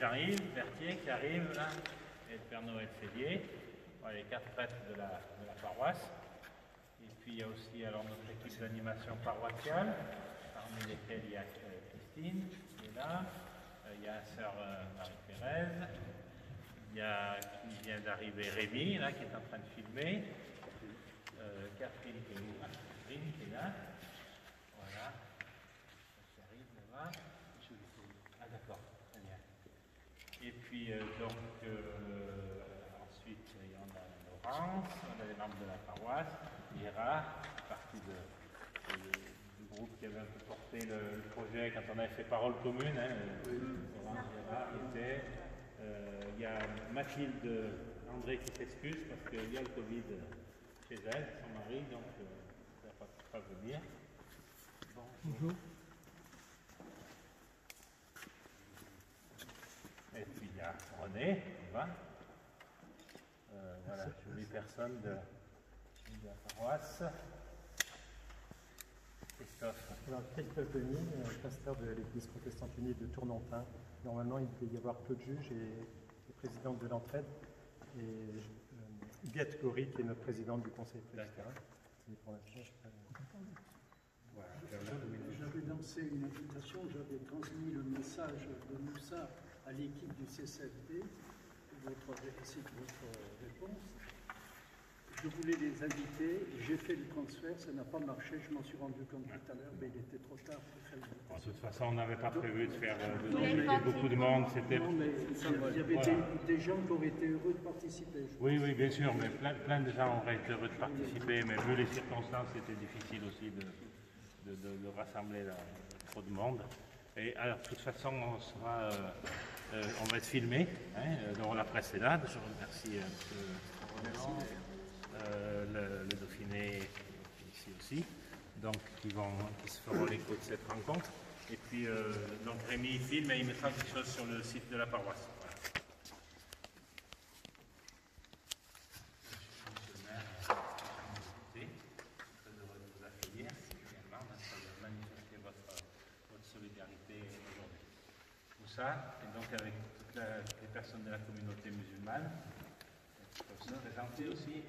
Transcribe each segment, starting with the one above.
Jean-Yves Berthier qui arrive là, et le Père Noël Félier, voilà, les 4 prêtres de la paroisse. Et puis il y a aussi alors notre équipe d'animation paroissiale, parmi lesquelles il y a Christine qui est là, il y a sœur Marie-Thérèse, il y a qui vient d'arriver Rémi là qui est en train de filmer, Catherine qui est là, voilà, qui arrive là-bas. Ah d'accord, très bien. Et puis ensuite il y en a Laurence, on a les membres de la paroisse, Gérard, partie du groupe qui avait un peu porté le projet quand on avait fait Parole commune. Laurence Gérard était. Il y a Mathilde André qui s'excuse parce qu'il y a le Covid chez elle, son mari, donc elle ne va pas venir. Bonjour. Et puis il y a René, on va. Voilà, jolie personne de la paroisse. Christophe. Alors, Christophe Denis, pasteur de l'église protestante unie de Tournantin. Normalement, il devait y avoir Claude Juge et présidente de l'entraide. Et Huguette Goury, qui est notre présidente du conseil presbytérien. J'avais lancé une invitation, j'avais transmis le message de Moussa à l'équipe du CCFD, ainsi que votre réponse. Je voulais les inviter, j'ai fait le transfert, ça n'a pas marché, je m'en suis rendu compte tout à l'heure, mais il était trop tard pour faire bon, de toute façon, on n'avait pas prévu de faire beaucoup de monde. C'était. Il y avait des gens qui auraient été heureux de participer. Oui, bien sûr, mais plein de gens auraient été heureux de participer, mais vu les circonstances, c'était difficile aussi de rassembler trop de monde. Et alors, de toute façon, on va être filmé, donc la presse est là. Je remercie le Dauphiné ici aussi, donc qui se feront l'écho de cette rencontre. Et puis, donc Rémi filme et il mettra quelque chose sur le site de la paroisse. Voilà. Monsieur le maire, très heureux de vous accueillir également, de manifester votre solidarité aujourd'hui. Tout ça, et donc avec toutes les personnes de la communauté musulmane, qui peuvent se présenter aussi.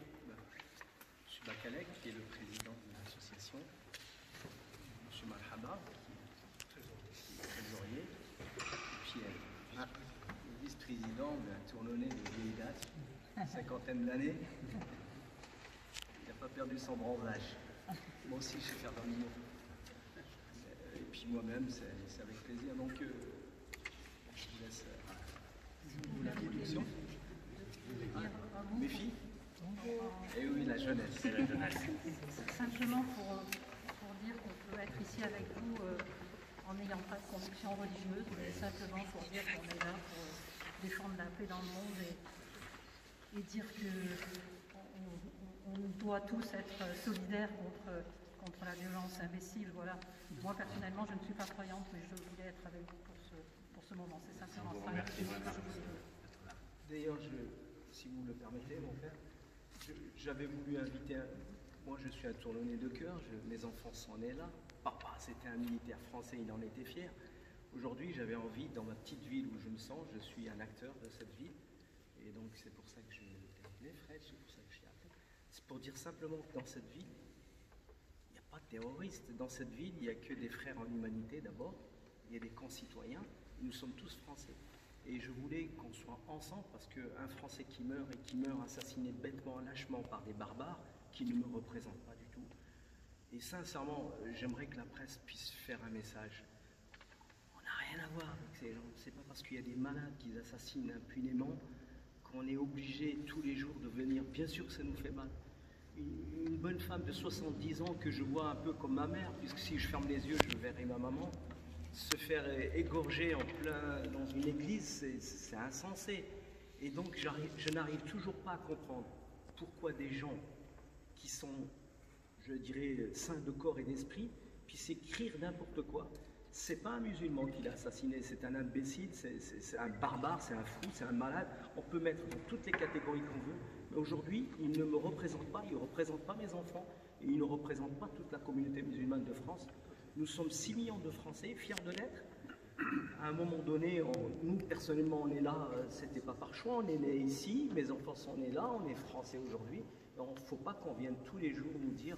M. Bakalek, qui est le président de l'association, M. Malhaba, qui est trésorier, et puis le vice-président d'un tournonnet de vieille date, une cinquantaine d'années. Il n'a pas perdu son bronzage. Moi aussi, je sais faire d'un mot. Et puis moi-même, c'est avec plaisir. Donc, je vous laisse l'introduction. Mes filles. Et oui, la jeunesse. C'est la jeunesse. Simplement pour dire qu'on peut être ici avec vous en n'ayant pas de conviction religieuse, mais simplement pour dire qu'on est là pour défendre la paix dans le monde et dire qu'on doit tous être solidaires contre la violence imbécile. Voilà. Moi, personnellement, je ne suis pas croyante, mais je voulais être avec vous pour ce moment. C'est simplement ça. D'ailleurs, si vous le permettez, mon père, j'avais voulu inviter, moi je suis un tournonnet de cœur, mes enfants sont nés là, papa c'était un militaire français, il en était fier. Aujourd'hui j'avais envie, dans ma petite ville où je me sens, je suis un acteur de cette ville, et donc c'est pour ça que je t'ai appelé Fred, c'est pour ça que je t'ai appelé. C'est pour dire simplement que dans cette ville, il n'y a pas de terroristes, dans cette ville il n'y a que des frères en humanité d'abord, il y a des concitoyens, nous sommes tous français. Et je voulais qu'on soit ensemble parce qu'un Français qui meurt assassiné bêtement, lâchement par des barbares qui ne me représentent pas du tout. Et sincèrement, j'aimerais que la presse puisse faire un message. On n'a rien à voir avec ces gens. C'est pas parce qu'il y a des malades qui assassinent impunément qu'on est obligé tous les jours de venir. Bien sûr que ça nous fait mal. Une bonne femme de 70 ans que je vois un peu comme ma mère, puisque si je ferme les yeux, je verrai ma maman. Se faire égorger en plein dans une église, c'est insensé. Et donc je n'arrive toujours pas à comprendre pourquoi des gens qui sont, je dirais, saints de corps et d'esprit, puissent écrire n'importe quoi. C'est pas un musulman qui l'a assassiné, c'est un imbécile, c'est un barbare, c'est un fou, c'est un malade. On peut mettre dans toutes les catégories qu'on veut. Mais aujourd'hui, il ne me représente pas, il ne représente pas mes enfants, et il ne représente pas toute la communauté musulmane de France. Nous sommes 6 millions de Français, fiers de l'être, à un moment donné, nous personnellement on est là, c'était pas par choix, on est né ici, mes enfants sont nés là, on est français aujourd'hui. Il ne faut pas qu'on vienne tous les jours nous dire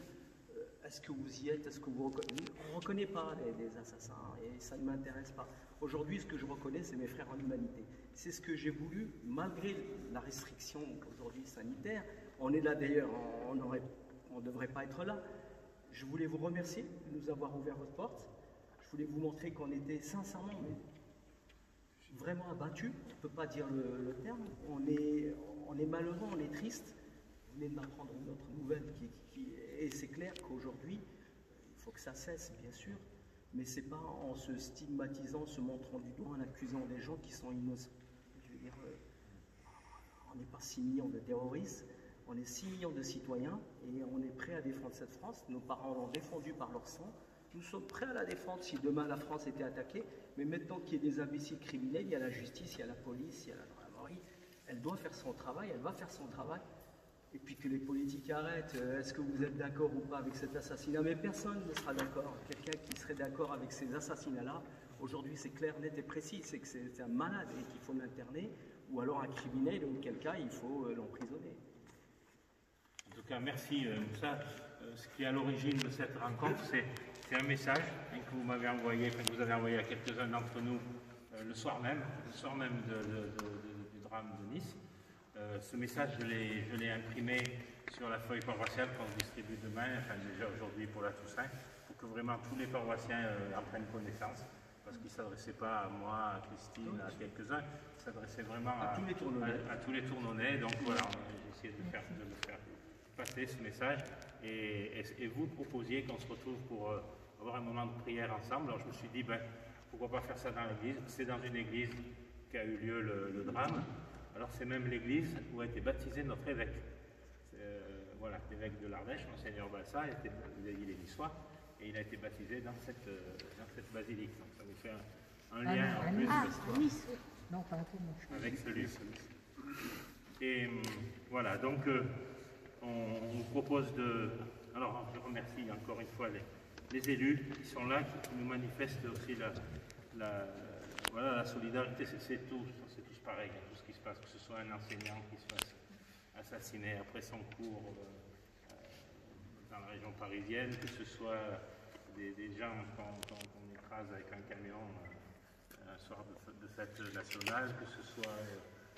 est-ce que vous y êtes, est-ce que vous reconnaissez. On ne reconnaît pas les assassins et ça ne m'intéresse pas. Aujourd'hui, ce que je reconnais, c'est mes frères en humanité. C'est ce que j'ai voulu, malgré la restriction aujourd'hui sanitaire. On est là d'ailleurs, on ne devrait pas être là. Je voulais vous remercier de nous avoir ouvert votre porte. Je voulais vous montrer qu'on était sincèrement, mais vraiment abattus. On ne peut pas dire le terme. On est malheureux, on est triste. Vous venez de m'apprendre une autre nouvelle et c'est clair qu'aujourd'hui, il faut que ça cesse, bien sûr, mais ce n'est pas en se stigmatisant, se montrant du doigt, en accusant des gens qui sont innocents. Je veux dire, on n'est pas 6 millions de terroristes, on est 6 millions de citoyens et on est prêt à défendre cette France. Nos parents l'ont défendue par leur sang. Nous sommes prêts à la défendre si demain la France était attaquée, mais maintenant qu'il y a des imbéciles criminels, il y a la justice, il y a la police, il y a la gendarmerie. Elle doit faire son travail, elle va faire son travail. Et puis que les politiques arrêtent. Est-ce que vous êtes d'accord ou pas avec cet assassinat? Mais personne ne sera d'accord. Quelqu'un qui serait d'accord avec ces assassinats-là, aujourd'hui c'est clair, net et précis, c'est que c'est un malade et qu'il faut l'interner, ou alors un criminel, auquel cas il faut l'emprisonner. En tout cas, merci Moussa. Ce qui est à l'origine de cette rencontre, c'est un message que vous m'avez envoyé, que vous avez envoyé à quelques-uns d'entre nous le soir même du drame de Nice. Ce message, je l'ai imprimé sur la feuille paroissiale qu'on distribue demain, enfin déjà aujourd'hui pour la Toussaint, pour que vraiment tous les paroissiens en prennent connaissance, parce qu'il ne s'adressait pas à moi, à Christine, à quelques-uns, il s'adressait vraiment à tous les Tournonnais. Donc voilà, j'ai essayé de le faire passer ce message, et vous proposiez qu'on se retrouve pour avoir un moment de prière ensemble. Alors je me suis dit, pourquoi pas faire ça dans l'église? C'est dans une église qu'a eu lieu le drame. Alors c'est même l'église où a été baptisé notre évêque. Voilà, l'évêque de l'Ardèche, Monseigneur Balsa, il est niçois, et il a été baptisé dans cette basilique. Donc ça vous fait un lien en plus Nice. Non, pas avec celui. Et voilà, donc on vous propose de... Alors je remercie encore une fois les élus qui sont là, qui nous manifestent aussi la solidarité. C'est tous pareil, tout ce qui se passe, que ce soit un enseignant qui se fasse assassiner après son cours dans la région parisienne, que ce soit des gens qu'on écrase avec un camion un soir de fête nationale, que ce soit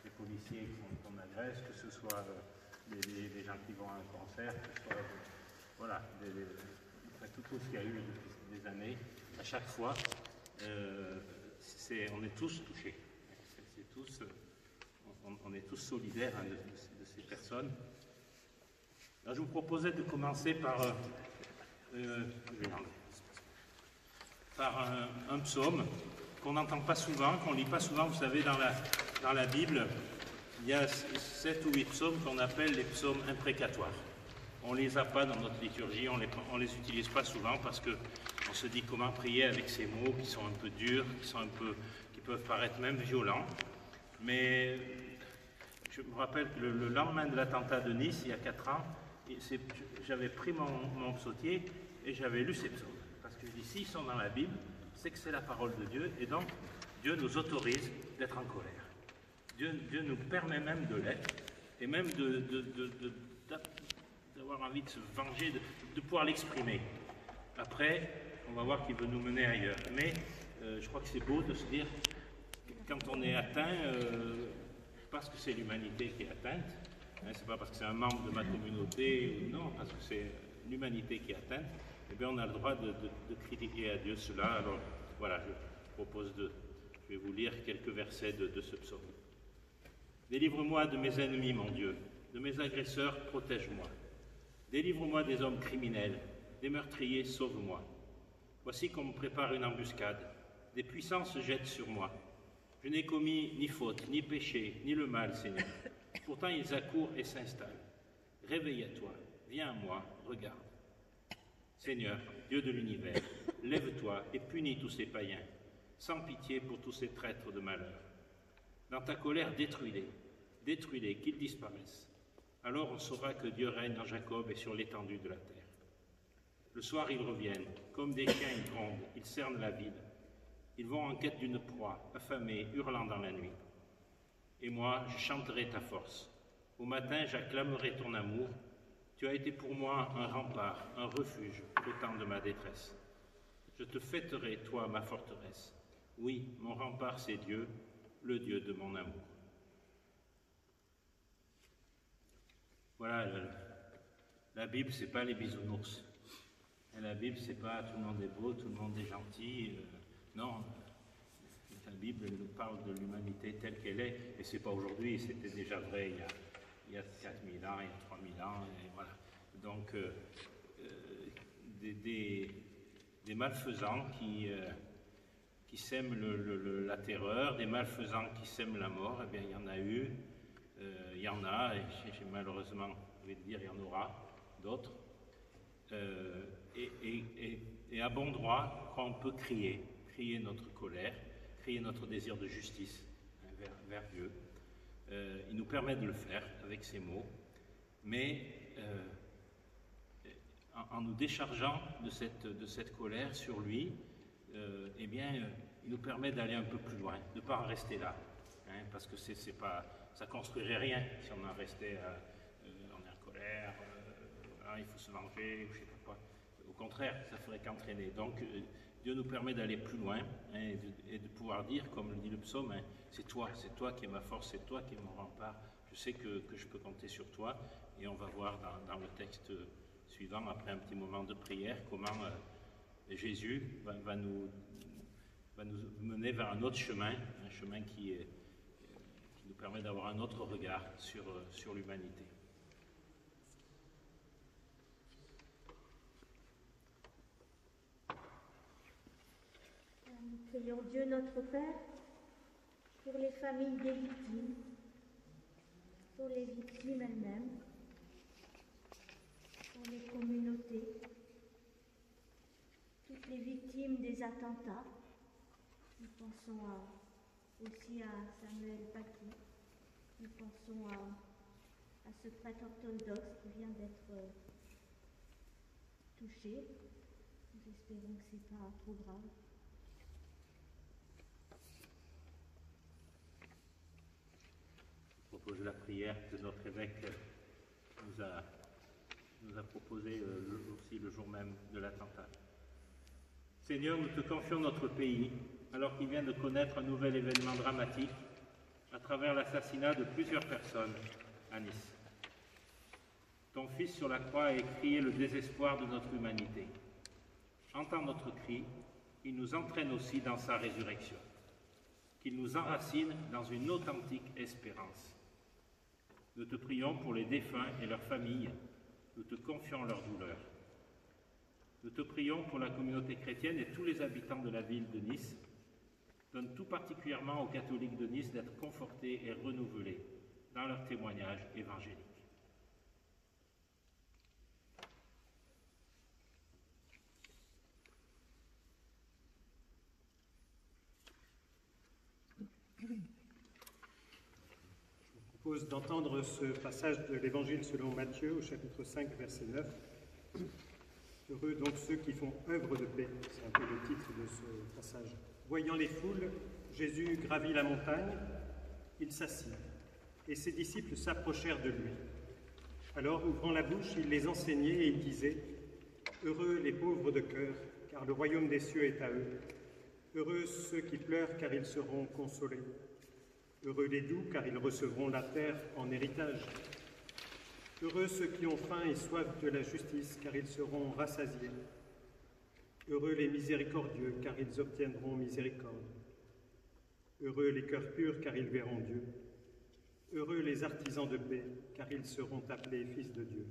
des policiers qu'on agresse, que ce soit des gens qui vont à un concert, que ce soit voilà, tout ce qu'il y a eu depuis des années. À chaque fois, on est tous touchés. On est tous solidaires de ces personnes. Alors, je vous proposais de commencer par un psaume qu'on n'entend pas souvent, qu'on ne lit pas souvent. Vous savez, dans la Bible, il y a 7 ou 8 psaumes qu'on appelle les psaumes imprécatoires. On ne les a pas dans notre liturgie, on les utilise pas souvent parce qu'on se dit comment prier avec ces mots qui sont un peu durs, qui peuvent paraître même violents. Mais je me rappelle que le lendemain de l'attentat de Nice, il y a 4 ans, j'avais pris mon psautier et j'avais lu ces psaumes. Parce que je dis, s'ils sont dans la Bible, c'est que c'est la parole de Dieu, et donc Dieu nous autorise d'être en colère. Dieu nous permet même de l'être, et même d'avoir envie de se venger, de pouvoir l'exprimer. Après, on va voir qu'il veut nous mener ailleurs. Mais je crois que c'est beau de se dire, quand on est atteint, parce que c'est l'humanité qui est atteinte, c'est pas parce que c'est un membre de ma communauté, non, parce que c'est l'humanité qui est atteinte, eh bien on a le droit de critiquer à Dieu cela. Alors voilà, je vais vous lire quelques versets de ce psaume. Délivre-moi de mes ennemis, mon Dieu, de mes agresseurs, protège-moi. Délivre-moi des hommes criminels, des meurtriers, sauve-moi. Voici qu'on me prépare une embuscade, des puissants se jettent sur moi. Je n'ai commis ni faute, ni péché, ni le mal, Seigneur. Pourtant ils accourent et s'installent. Réveille à toi, viens à moi, regarde. Seigneur, Dieu de l'univers, lève-toi et punis tous ces païens, sans pitié pour tous ces traîtres de malheur. Dans ta colère, détruis-les, qu'ils disparaissent. Alors on saura que Dieu règne en Jacob et sur l'étendue de la terre. Le soir ils reviennent, comme des chiens ils grondent, ils cernent la ville. Ils vont en quête d'une proie, affamés, hurlant dans la nuit. Et moi, je chanterai ta force. Au matin, j'acclamerai ton amour. Tu as été pour moi un rempart, un refuge au temps de ma détresse. Je te fêterai, toi, ma forteresse. Oui, mon rempart, c'est Dieu, le Dieu de mon amour. Voilà, la Bible, c'est pas les bisounours. Et la Bible, c'est pas tout le monde est beau, tout le monde est gentil. Non, la Bible elle nous parle de l'humanité telle qu'elle est. Et c'est pas aujourd'hui, c'était déjà vrai il y a 4000 ans, il y a 3000 ans, et voilà. Donc, des malfaisants qui sèment la terreur, des malfaisants qui sèment la mort, eh bien, il y en a eu, il y en a, et j'ai malheureusement envie de dire, il y en aura d'autres. Et à bon droit, quand on peut crier notre colère, crier notre désir de justice vers Dieu. Il nous permet de le faire avec ces mots, mais en nous déchargeant de cette colère sur lui, eh bien, il nous permet d'aller un peu plus loin, de ne pas en rester là, hein, parce que ça ne construirait rien si on en restait on est en colère, il faut se venger, je ne sais pas quoi. Au contraire, ça ferait qu'entraîner. Donc, Dieu nous permet d'aller plus loin, hein, et de pouvoir dire, comme le dit le psaume, hein, c'est toi qui es ma force, c'est toi qui es mon rempart. Je sais que je peux compter sur toi. Et on va voir dans le texte suivant, après un petit moment de prière, comment Jésus va nous mener vers un autre chemin, un chemin qui nous permet d'avoir un autre regard sur l'humanité. Nous prions Dieu notre Père pour les familles des victimes, pour les victimes elles-mêmes, pour les communautés, toutes les victimes des attentats. Nous pensons aussi à Samuel Paty, nous pensons à ce prêtre orthodoxe qui vient d'être touché. Nous espérons que ce n'est pas trop grave. Je propose la prière que notre évêque nous a proposée aussi le jour même de l'attentat. Seigneur, nous te confions notre pays, alors qu'il vient de connaître un nouvel événement dramatique à travers l'assassinat de plusieurs personnes à Nice. Ton Fils sur la croix a écrié le désespoir de notre humanité. Entends notre cri, il nous entraîne aussi dans sa résurrection, qu'il nous enracine dans une authentique espérance. Nous te prions pour les défunts et leurs familles, nous te confions leurs douleurs. Nous te prions pour la communauté chrétienne et tous les habitants de la ville de Nice. Donne tout particulièrement aux catholiques de Nice d'être confortés et renouvelés dans leur témoignage évangélique. Je vous propose d'entendre ce passage de l'Évangile selon Matthieu au chapitre 5, verset 9. Heureux donc ceux qui font œuvre de paix, c'est un peu le titre de ce passage. Voyant les foules, Jésus gravit la montagne, il s'assit, et ses disciples s'approchèrent de lui. Alors, ouvrant la bouche, il les enseignait et il disait « Heureux les pauvres de cœur, car le royaume des cieux est à eux. Heureux ceux qui pleurent, car ils seront consolés. Heureux les doux, car ils recevront la terre en héritage. Heureux ceux qui ont faim et soif de la justice, car ils seront rassasiés. Heureux les miséricordieux, car ils obtiendront miséricorde. Heureux les cœurs purs, car ils verront Dieu. Heureux les artisans de paix, car ils seront appelés fils de Dieu. »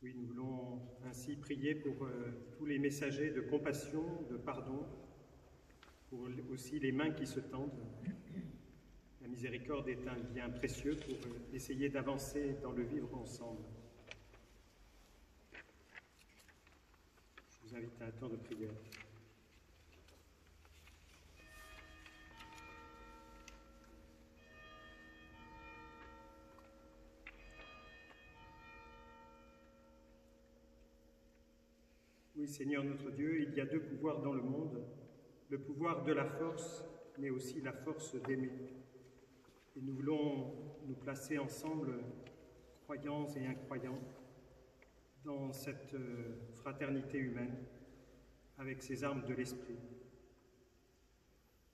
Oui, nous voulons ainsi prier pour tous les messagers de compassion, de pardon, pour aussi les mains qui se tendent. La miséricorde est un bien précieux pour essayer d'avancer dans le vivre ensemble. Je vous invite à un temps de prière. Oui, Oui, Seigneur notre Dieu, il y a deux pouvoirs dans le monde, le pouvoir de la force, mais aussi la force d'aimer. Et nous voulons nous placer ensemble, croyants et incroyants, dans cette fraternité humaine, avec ces armes de l'esprit.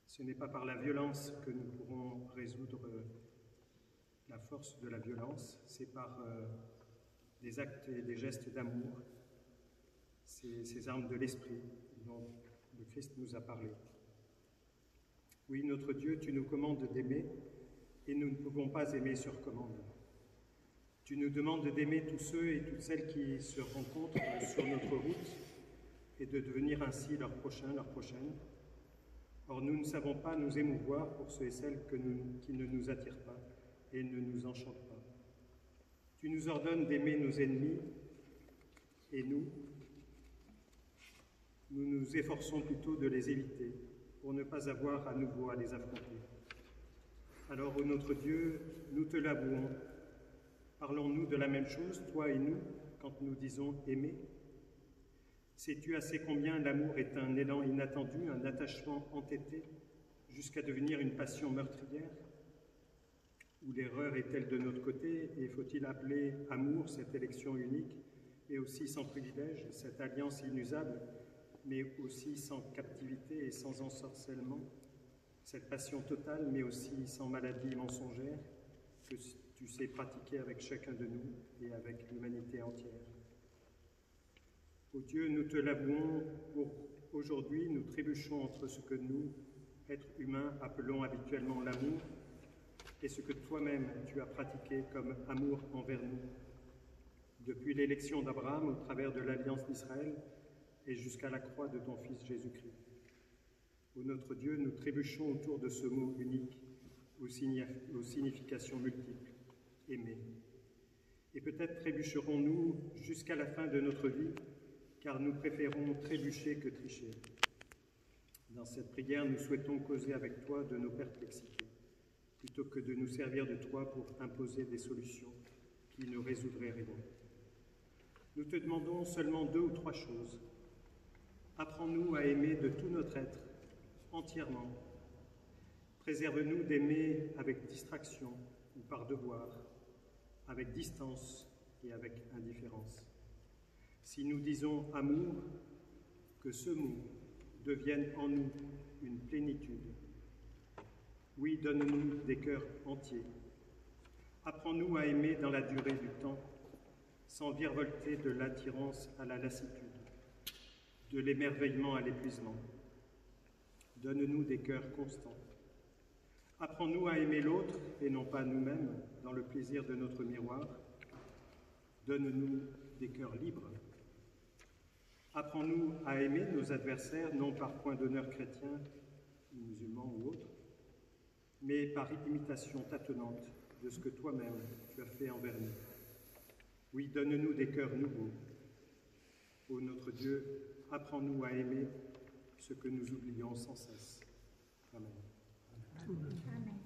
Ce n'est pas par la violence que nous pourrons résoudre la force de la violence, c'est par des actes et des gestes d'amour, ces armes de l'esprit dont le Christ nous a parlé. Oui, notre Dieu, tu nous commandes d'aimer, et nous ne pouvons pas aimer sur commande. Tu nous demandes d'aimer tous ceux et toutes celles qui se rencontrent sur notre route et de devenir ainsi leur prochain, leur prochaine. Or, nous ne savons pas nous émouvoir pour ceux et celles qui ne nous attirent pas et ne nous enchantent pas. Tu nous ordonnes d'aimer nos ennemis et nous nous efforçons plutôt de les éviter pour ne pas avoir à nouveau à les affronter. Alors, ô notre Dieu, nous te l'avouons. Parlons-nous de la même chose, toi et nous, quand nous disons « aimer » ? Sais-tu assez combien l'amour est un élan inattendu, un attachement entêté, jusqu'à devenir une passion meurtrière ? Où l'erreur est-elle de notre côté, et faut-il appeler amour cette élection unique, et aussi sans privilège, cette alliance inusable, mais aussi sans captivité et sans ensorcellement, cette passion totale, mais aussi sans maladie mensongère, que tu sais pratiquer avec chacun de nous et avec l'humanité entière. Ô Dieu, nous te l'avouons, pour aujourd'hui, nous trébuchons entre ce que nous, êtres humains, appelons habituellement l'amour, et ce que toi-même tu as pratiqué comme amour envers nous, depuis l'élection d'Abraham au travers de l'alliance d'Israël et jusqu'à la croix de ton Fils Jésus-Christ. Ô notre Dieu, nous trébuchons autour de ce mot unique, aux significations multiples, aimer. Et peut-être trébucherons-nous jusqu'à la fin de notre vie, car nous préférons trébucher que tricher. Dans cette prière, nous souhaitons causer avec toi de nos perplexités, plutôt que de nous servir de toi pour imposer des solutions qui ne résoudraient rien. Nous te demandons seulement 2 ou 3 choses. Apprends-nous à aimer de tout notre être, entièrement. Préserve-nous d'aimer avec distraction ou par devoir, avec distance et avec indifférence. Si nous disons amour, que ce mot devienne en nous une plénitude. Oui, donne-nous des cœurs entiers. Apprends-nous à aimer dans la durée du temps, sans virevolter de l'attirance à la lassitude, de l'émerveillement à l'épuisement. Donne-nous des cœurs constants. Apprends-nous à aimer l'autre et non pas nous-mêmes dans le plaisir de notre miroir. Donne-nous des cœurs libres. Apprends-nous à aimer nos adversaires non par point d'honneur chrétien, musulman ou autre, mais par imitation tâtonnante de ce que toi-même tu as fait envers nous. Oui, donne-nous des cœurs nouveaux. Ô notre Dieu, apprends-nous à aimer ce que nous oublions sans cesse. Amen. Amen.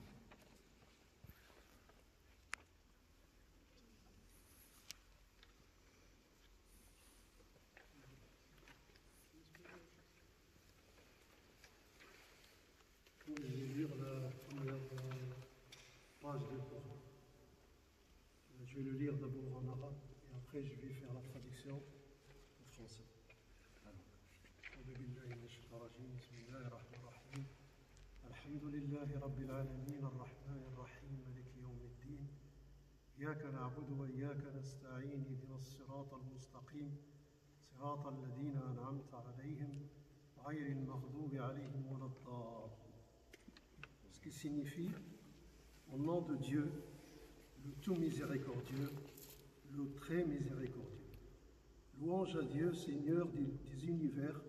Je vais lire la première page de Coran. Je vais le lire d'abord en arabe et après je vais faire la traduction en français. الحمد لله رب العالمين الرحمن الرحيم مالك يوم الدين إياك نعبد وإياك نستعين اهدنا الصراط المستقيم صراط الذين أنعمت عليهم غير المغضوب عليهم ولا الضالين. Ce qui signifie au nom de Dieu, le tout miséricordieux, le très miséricordieux. Louange à Dieu, Seigneur des univers,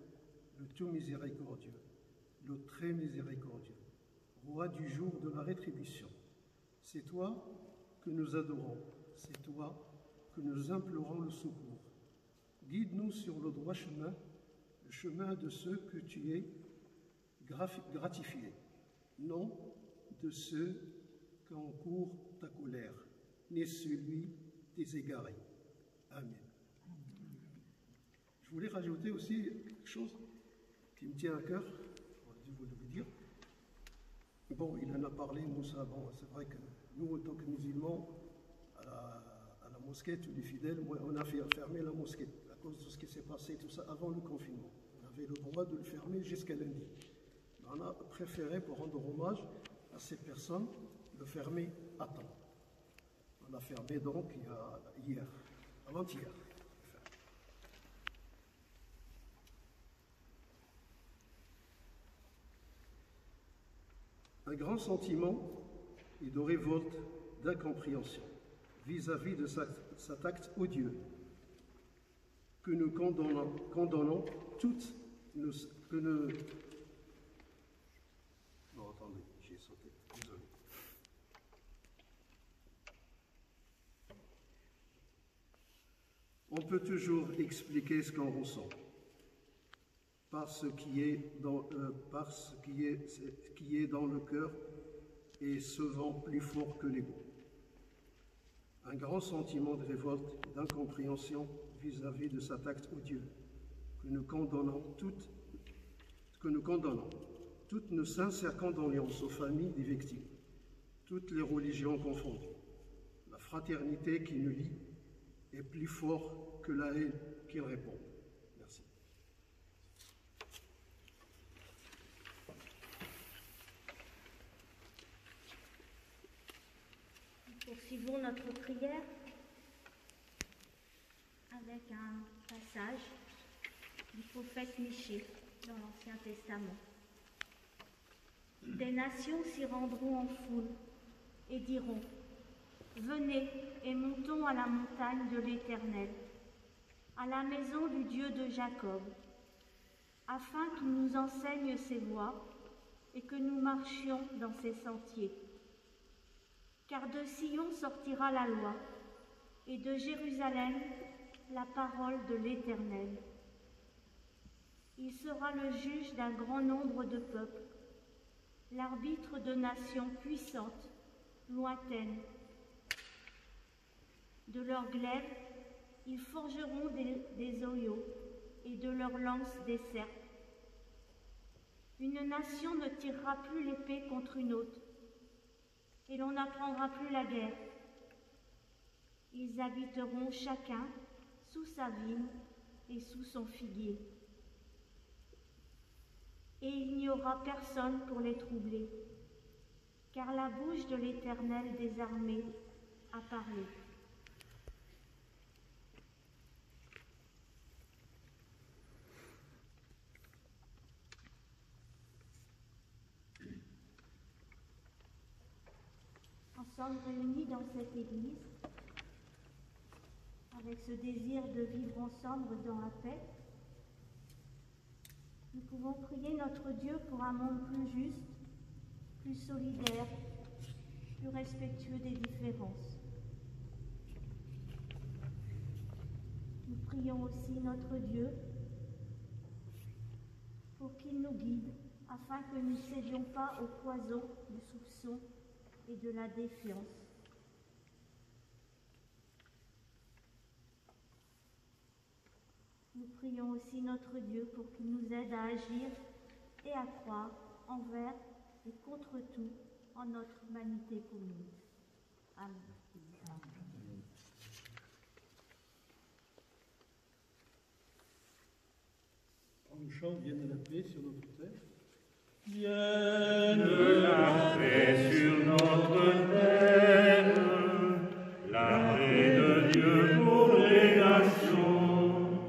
le tout miséricordieux, le très miséricordieux, roi du jour de la rétribution. C'est toi que nous adorons, c'est toi que nous implorons le secours. Guide-nous sur le droit chemin, le chemin de ceux que tu es gratifiés, non de ceux qu'encourt ta colère, ni celui des égarés. Amen. Je voulais rajouter aussi quelque chose qui me tient à cœur, je vous le dire. Bon, il en a parlé, Moussa. Bon, c'est vrai que nous, en tant que musulmans, à la mosquée, tous les fidèles, on a fermé la mosquée à cause de ce qui s'est passé, tout ça, avant le confinement. On avait le droit de le fermer jusqu'à lundi. On a préféré, pour rendre hommage à ces personnes, le fermer à temps. On l'a fermé donc hier, avant-hier. Un grand sentiment et de révolte, d'incompréhension vis-à-vis de cet acte odieux que nous condamnons toutes nos... Non, attendez, j'ai sauté, désolé. On peut toujours expliquer ce qu'on ressent par ce qui est dans le cœur et souvent plus fort que l'ego. Un grand sentiment de révolte, d'incompréhension vis-à-vis de cet acte odieux que nous condamnons toutes nos sincères condoléances aux familles des victimes, toutes les religions confondues. La fraternité qui nous lie est plus fort que la haine qui répond. Merci. Poursuivons notre prière avec un passage du prophète Michée dans l'Ancien Testament. Des nations s'y rendront en foule et diront : venez et montons à la montagne de l'Éternel, à la maison du Dieu de Jacob, afin qu'il nous enseigne ses voies et que nous marchions dans ses sentiers. Car de Sion sortira la loi, et de Jérusalem la parole de l'Éternel. Il sera le juge d'un grand nombre de peuples, l'arbitre de nations puissantes, lointaines. De leurs glaives, ils forgeront des oyaux, et de leurs lances des serpes. Une nation ne tirera plus l'épée contre une autre, et l'on n'apprendra plus la guerre. Ils habiteront chacun sous sa vigne et sous son figuier. Et il n'y aura personne pour les troubler, car la bouche de l'Éternel des armées a parlé. Ensemble réunis dans cette église, avec ce désir de vivre ensemble dans la paix, nous pouvons prier notre Dieu pour un monde plus juste, plus solidaire, plus respectueux des différences. Nous prions aussi notre Dieu pour qu'il nous guide, afin que nous ne cédions pas au poison du soupçon et de la défiance. Nous prions aussi notre Dieu pour qu'il nous aide à agir et à croire envers et contre tout en notre humanité commune. Amen. On chante Vienne la paix sur notre terre. Vienne la paix sur notre terre, la paix de Dieu pour les nations.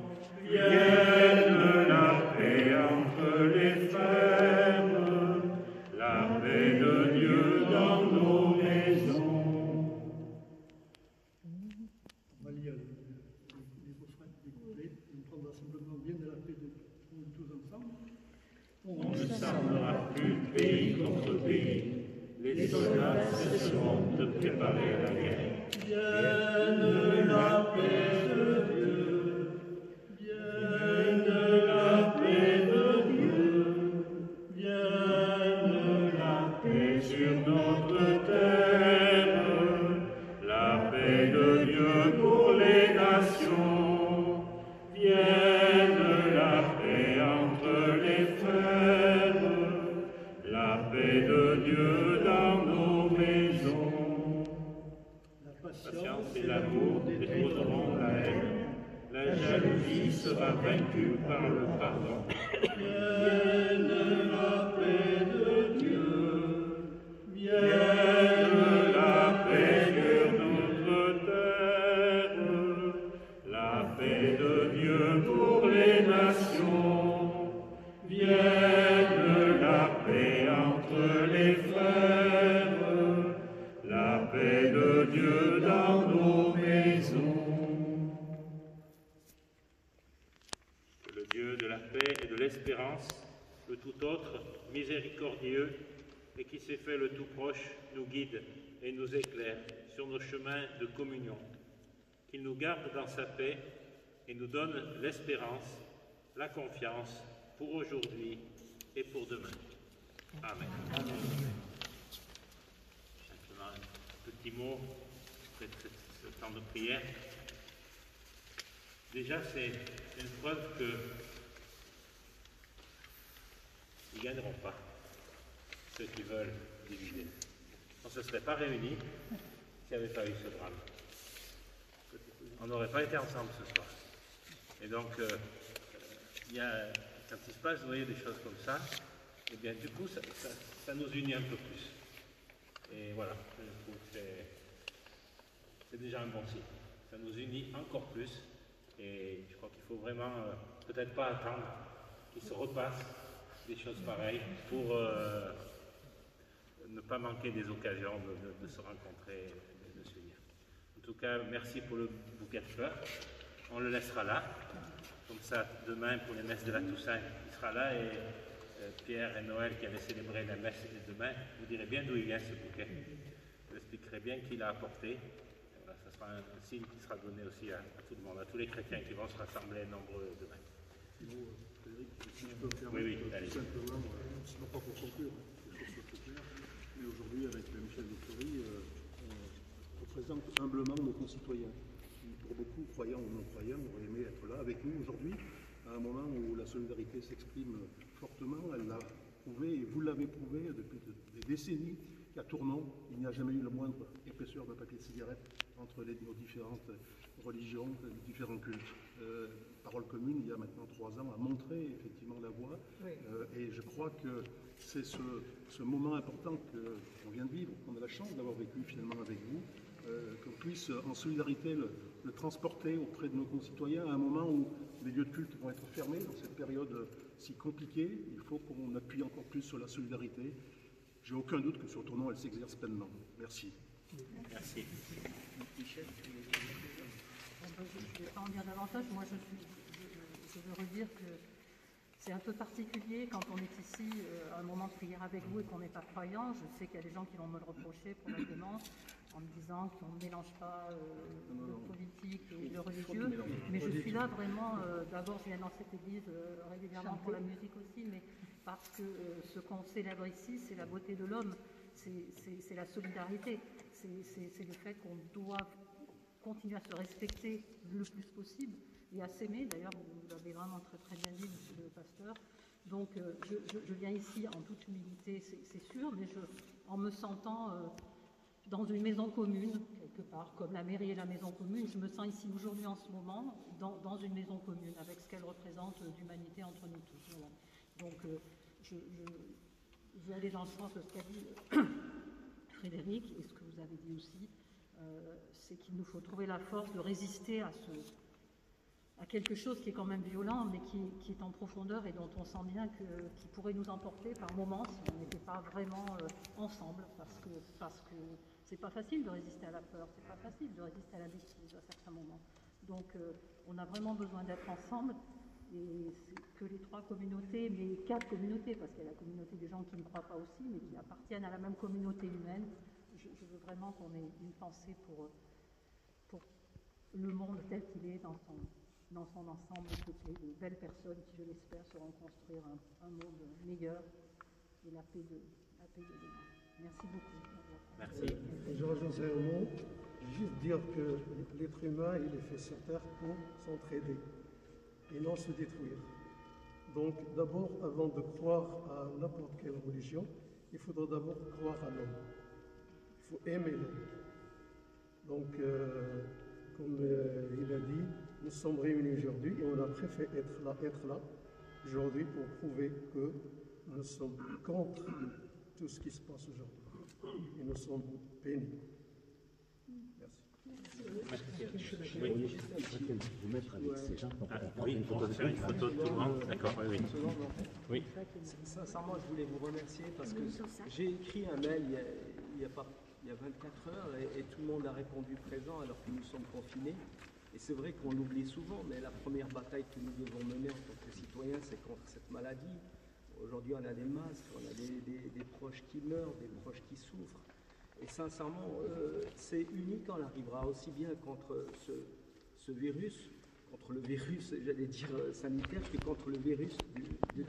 Vienne la paix entre les frères, la paix de Dieu dans nos maisons. On va lire les refrains, les couplets, nous prendra simplement Vienne la paix de nous tous ensemble. On ne s'armera plus pays contre pays, les soldats cesseront de préparer la guerre. Vienne la paix de Dieu, vienne la paix de Dieu, vienne la paix sur notre terre, la paix de Dieu pour les nations, vienne de Dieu dans nos maisons. La Patience et l'amour déposeront la haine. La jalousie sera vaincue par le pardon. Vienne la paix de Dieu, vienne la paix sur notre terre, la paix de Dieu pour les nations, vienne la paix entre les frères, la paix de Dieu dans nos maisons. Dieu de la paix et de l'espérance, le tout autre, miséricordieux, et qui s'est fait le tout proche, nous guide et nous éclaire sur nos chemins de communion. Qu'il nous garde dans sa paix et nous donne l'espérance, la confiance pour aujourd'hui et pour demain. Amen. Simplement un petit mot après ce temps de prière. Déjà, c'est une preuve qu'ils ne gagneront pas, ceux qui veulent diviser. On ne se serait pas réunis s'il n'y avait pas eu ce drame. On n'aurait pas été ensemble ce soir. Et donc, quand il se passe, vous voyez, des choses comme ça, et bien du coup, ça nous unit un peu plus. Et voilà, je trouve que c'est déjà un bon signe. Ça nous unit encore plus. Et je crois qu'il faut vraiment, peut-être pas attendre qu'il se repasse des choses pareilles pour ne pas manquer des occasions de se rencontrer et de s'unir. En tout cas, merci pour le bouquet de fleurs. On le laissera là. Comme ça, demain, pour les messes de la Toussaint, il sera là. Et Pierre et Noël, qui avaient célébré la messe demain, vous direz bien d'où il vient ce bouquet. Vous expliquerez bien qui l'a apporté. Ce sera un signe qui sera donné aussi à tout le monde, à tous les chrétiens qui vont se rassembler nombreux demain. Sinon, Frédéric, si je peux me permettre tout simplement, non pas pour conclure, les choses soient claires, mais aujourd'hui, avec Michel Victory, on représente humblement nos concitoyens, qui, pour beaucoup, croyants ou non-croyants, auraient aimé être là avec nous aujourd'hui, à un moment où la solidarité s'exprime fortement. Elle l'a prouvé, et vous l'avez prouvé depuis des décennies, qu'à Tournon, il n'y a jamais eu la moindre épaisseur de papier de cigarette entre nos différentes religions, les différents cultes. Parole commune, il y a maintenant 3 ans, a montré effectivement la voie. Oui. Et je crois que c'est ce moment important qu'on vient de vivre, qu'on a la chance d'avoir vécu finalement avec vous, qu'on puisse en solidarité le transporter auprès de nos concitoyens à un moment où les lieux de culte vont être fermés dans cette période si compliquée. Il faut qu'on appuie encore plus sur la solidarité. J'ai aucun doute que sur Tournon, elle s'exerce pleinement. Merci. Merci. Michel, je ne vais pas en dire davantage. Moi, je veux redire que c'est un peu particulier quand on est ici à un moment de prière avec vous et qu'on n'est pas croyant. Je sais qu'il y a des gens qui vont me le reprocher probablement en me disant qu'on ne mélange pas le politique et le religieux. Mais je suis là vraiment, d'abord je viens dans cette église régulièrement pour la musique aussi, mais parce que ce qu'on célèbre ici, c'est la beauté de l'homme, c'est la solidarité, c'est le fait qu'on doit continuer à se respecter le plus possible et à s'aimer. D'ailleurs, vous l'avez vraiment très très bien dit, monsieur le pasteur. Donc, je viens ici en toute humilité, c'est sûr, mais en me sentant dans une maison commune, quelque part, comme la mairie et la maison commune, je me sens ici aujourd'hui en ce moment, dans une maison commune, avec ce qu'elle représente d'humanité entre nous tous. Voilà. Donc, je veux aller dans le sens de ce qu'a dit Frédéric, et ce que vous avez dit aussi, c'est qu'il nous faut trouver la force de résister à quelque chose qui est quand même violent, mais qui est en profondeur et dont on sent bien qu'il pourrait nous emporter par moments si on n'était pas vraiment ensemble, parce que c'est pas facile de résister à la peur, c'est pas facile de résister à la bêtise à certains moments. Donc on a vraiment besoin d'être ensemble, et c'est que les 3 communautés, mais 4 communautés, parce qu'il y a la communauté des gens qui ne croient pas aussi, mais qui appartiennent à la même communauté humaine. Je veux vraiment qu'on ait une pensée pour le monde tel qu'il est dans son ensemble, peuplé de belles personnes qui, je l'espère, sauront construire un monde meilleur et la paix de demain. Merci beaucoup. Merci. Je rajouterai un mot, juste dire que l'être humain, il est fait sur Terre pour s'entraider et non se détruire. Donc d'abord, avant de croire à n'importe quelle religion, il faudra d'abord croire à l'homme. Il faut aimer l'homme. Donc, comme il a dit, nous sommes réunis aujourd'hui et on a préféré être là aujourd'hui pour prouver que nous sommes contre tout ce qui se passe aujourd'hui. Et nous sommes bénis. Vous mettre avec ces gens pour faire une photo de tout le monde. D'accord, oui. Sincèrement, je voulais vous remercier parce que j'ai écrit un mail il y a 24 heures et tout le monde a répondu présent alors que nous sommes confinés. Et c'est vrai qu'on l'oublie souvent, mais la première bataille que nous devons mener en tant que citoyens, c'est contre cette maladie. Aujourd'hui, on a des masques, on a des proches qui meurent, des proches qui souffrent. Et sincèrement, c'est unique quand on arrivera aussi bien contre ce virus, contre le virus, j'allais dire sanitaire, que contre le virus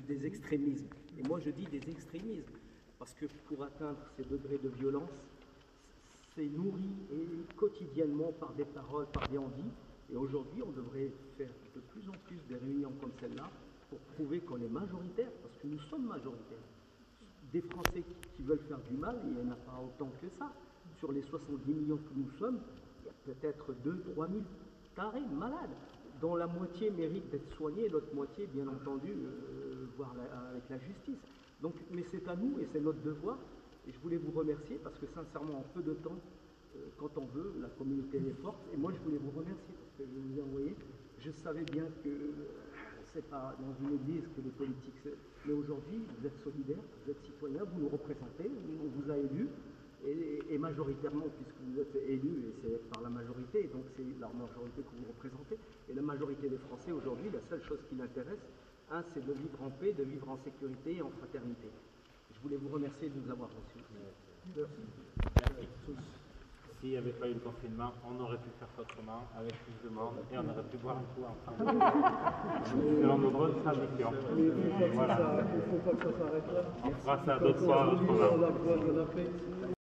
des extrémismes. Et moi, je dis des extrémismes, parce que pour atteindre ces degrés de violence, c'est nourri et quotidiennement par des paroles, par des envies. Et aujourd'hui, on devrait faire de plus en plus des réunions comme celle-là pour prouver qu'on est majoritaire, parce que nous sommes majoritaires. Des Français qui veulent faire du mal, il n'y en a pas autant que ça. Sur les 70 millions que nous sommes, il y a peut-être 2-3 000 tarés, malades, dont la moitié mérite d'être soignée, l'autre moitié, bien entendu, voir avec la justice. Donc, mais c'est à nous et c'est notre devoir. Et je voulais vous remercier parce que sincèrement, en peu de temps, quand on veut, la communauté est forte. Et moi, je voulais vous remercier parce que je vous ai envoyé. Je savais bien que c'est pas dans une église que les politiques... Mais aujourd'hui, vous êtes solidaires, vous êtes citoyens, vous nous représentez, on vous a élus. Et majoritairement, puisque vous êtes élus, et c'est par la majorité, donc c'est la majorité que vous représentez. Et la majorité des Français aujourd'hui, la seule chose qui l'intéresse, c'est de vivre en paix, de vivre en sécurité et en fraternité. Je voulais vous remercier de nous avoir reçus. Merci. S'il n'y avait pas eu le confinement, on aurait pu faire ça autrement, avec plus de monde, et on aurait pu boire un coup ensemble. Selon nos bonnes traditions. Voilà. On fera ça d'autres fois, autrement.